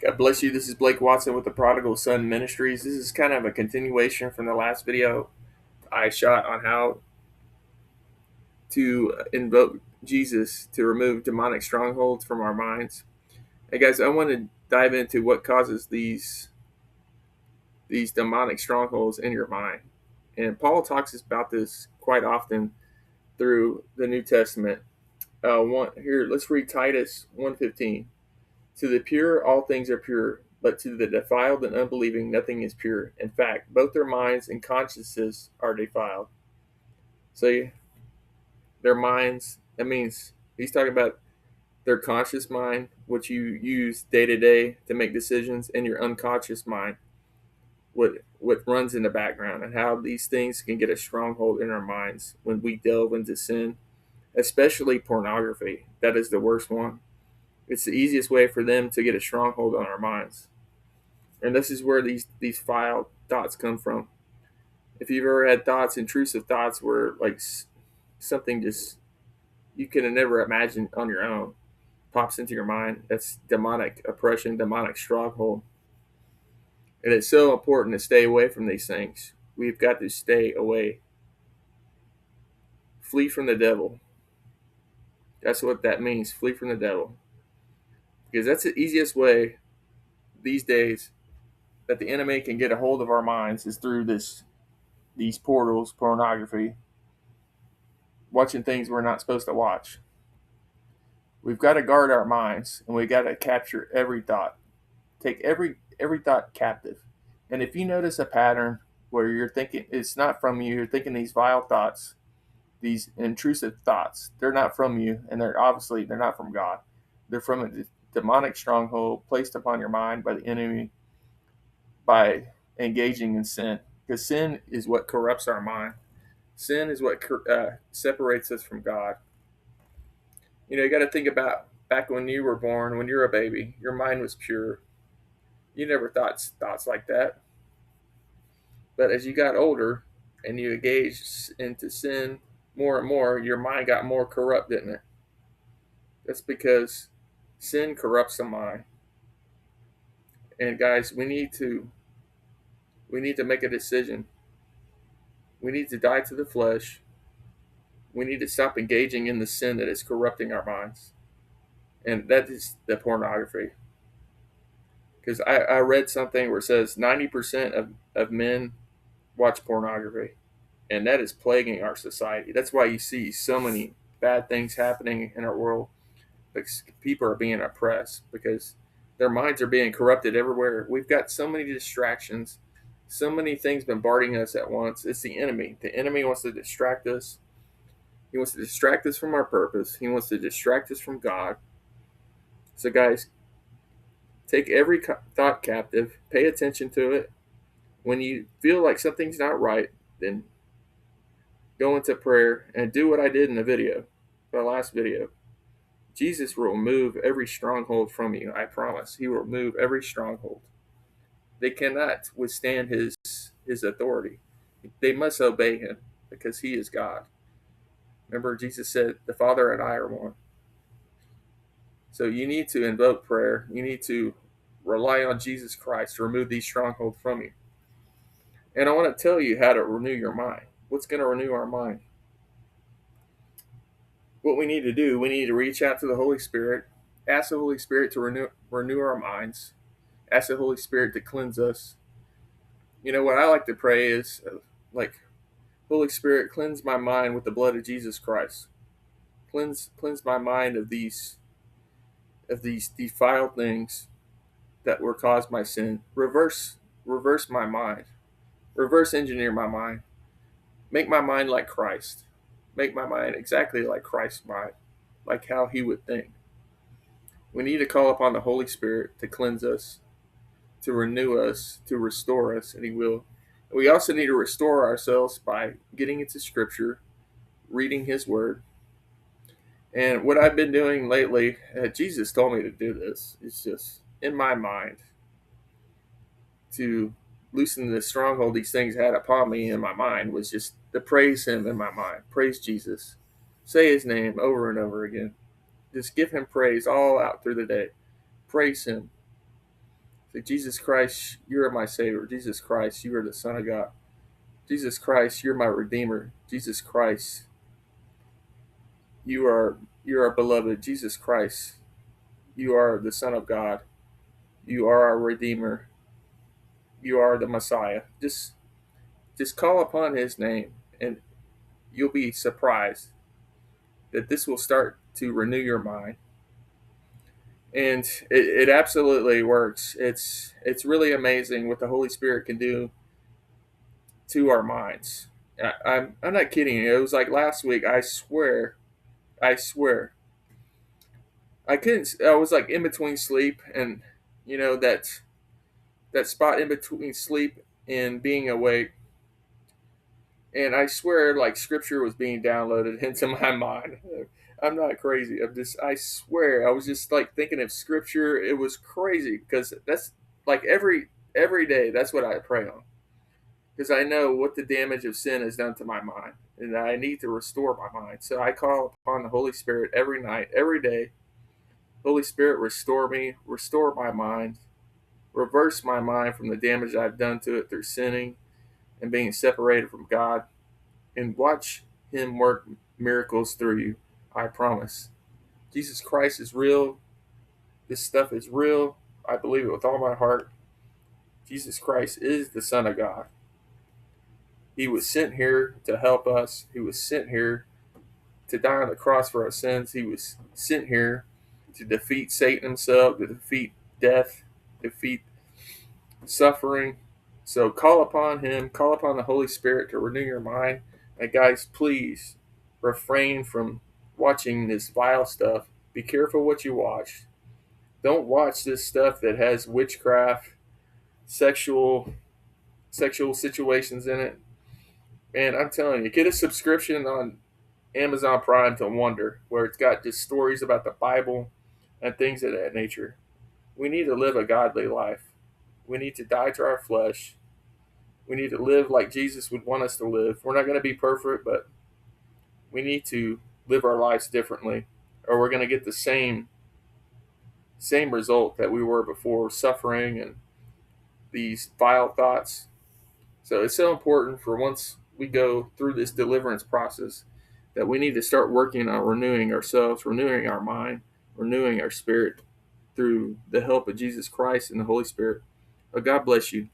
God bless you. This is Blake Watson with the Prodigal Son Ministries. This is kind of a continuation from the last video I shot on how to invoke Jesus to remove demonic strongholds from our minds. Hey guys, I want to dive into what causes these demonic strongholds in your mind. And Paul talks about this quite often through the New Testament. Let's read Titus 1:15. To the pure, all things are pure, but to the defiled and unbelieving, nothing is pure. In fact, both their minds and consciences are defiled. So, their minds, that means he's talking about their conscious mind, which you use day to day to make decisions, and your unconscious mind, what runs in the background, and how these things can get a stronghold in our minds when we delve into sin, especially pornography. That is the worst one. It's the easiest way for them to get a stronghold on our minds. And this is where these foul thoughts come from. If you've ever had thoughts, intrusive thoughts, where like something just you could have never imagined on your own pops into your mind, that's demonic oppression, demonic stronghold. And it's so important to stay away from these things. We've got to stay away. Flee from the devil. That's what that means. Flee from the devil. Because that's the easiest way these days that the enemy can get a hold of our minds is through these portals, pornography, watching things we're not supposed to watch. We've got to guard our minds, and we got to capture every thought. Take every thought captive. And if you notice a pattern where you're thinking it's not from you, you're thinking these vile thoughts, these intrusive thoughts, they're not from you, and they're not from God. They're from a demonic stronghold placed upon your mind by the enemy by engaging in sin. Because sin is what corrupts our mind. Sin is what separates us from God. You got to think about back when you were born, when you were a baby, your mind was pure. You never thoughts like that. But as you got older and you engaged into sin more and more, your mind got more corrupt, didn't it? That's because sin corrupts the mind. And guys, we need to make a decision. We need to die to the flesh. We need to stop engaging in the sin that is corrupting our minds. And that is the pornography. Because I read something where it says 90% of men watch pornography. And that is plaguing our society. That's why you see so many bad things happening in our world. Because people are being oppressed because their minds are being corrupted everywhere. We've got so many distractions, so many things bombarding us at once. It's the enemy. The enemy wants to distract us. He wants to distract us from our purpose. He wants to distract us from God. So, guys, take every thought captive. Pay attention to it. When you feel like something's not right, then go into prayer and do what I did in the last video. Jesus will remove every stronghold from you. I promise. He will remove every stronghold. They cannot withstand his authority. They must obey him because he is God. Remember, Jesus said, the Father and I are one. So you need to invoke prayer. You need to rely on Jesus Christ to remove these strongholds from you. And I want to tell you how to renew your mind. What's going to renew our mind? What we need to do, we need to reach out to the Holy Spirit, ask the Holy Spirit to renew our minds, ask the Holy Spirit to cleanse us. What I like to pray is like, Holy Spirit, cleanse my mind with the blood of Jesus Christ. Cleanse my mind of these defiled things that were caused by sin. Reverse my mind. Reverse engineer my mind. Make my mind like Christ. Make my mind exactly like Christ's mind, like how he would think. We need to call upon the Holy Spirit to cleanse us, to renew us, to restore us, and he will. We also need to restore ourselves by getting into Scripture, reading his word. And what I've been doing lately, Jesus told me to do this. It's just in my mind to loosen the stronghold these things had upon me in my mind was just to praise him in my mind. Praise Jesus. Say his name over and over again. Just give him praise all out through the day. Praise him. Say, Jesus Christ, you are my Savior. Jesus Christ, you are the Son of God. Jesus Christ, you're my Redeemer. Jesus Christ, you are our beloved. Jesus Christ, you are the Son of God. You are our Redeemer. You are the Messiah. Just call upon His name, and you'll be surprised that this will start to renew your mind. And it absolutely works. It's really amazing what the Holy Spirit can do to our minds. I'm not kidding you. It was like last week. I swear, I couldn't. I was like in between sleep and that spot in between sleep and being awake. And I swear, like scripture was being downloaded into my mind. I'm not crazy. I swear, I was just like thinking of scripture. It was crazy because that's like every day. That's what I pray on because I know what the damage of sin has done to my mind, and I need to restore my mind. So I call upon the Holy Spirit every night, every day. Holy Spirit, restore me, restore my mind, reverse my mind from the damage I've done to it through sinning and being separated from God, and watch Him work miracles through you. I promise. Jesus Christ is real. This stuff is real. I believe it with all my heart. Jesus Christ is the Son of God. He was sent here to help us. He was sent here to die on the cross for our sins. He was sent here to defeat Satan himself, to defeat death, defeat suffering. So call upon Him, call upon the Holy Spirit to renew your mind. And guys, please refrain from watching this vile stuff. Be careful what you watch. Don't watch this stuff that has witchcraft, sexual situations in it. Man, I'm telling you, get a subscription on Amazon Prime to Wonder, where it's got just stories about the Bible and things of that nature. We need to live a godly life. We need to die to our flesh. We need to live like Jesus would want us to live. We're not going to be perfect, but we need to live our lives differently, or we're going to get the same result that we were before, suffering and these vile thoughts. So it's so important for once we go through this deliverance process that we need to start working on renewing ourselves, renewing our mind, renewing our spirit through the help of Jesus Christ and the Holy Spirit. But God bless you.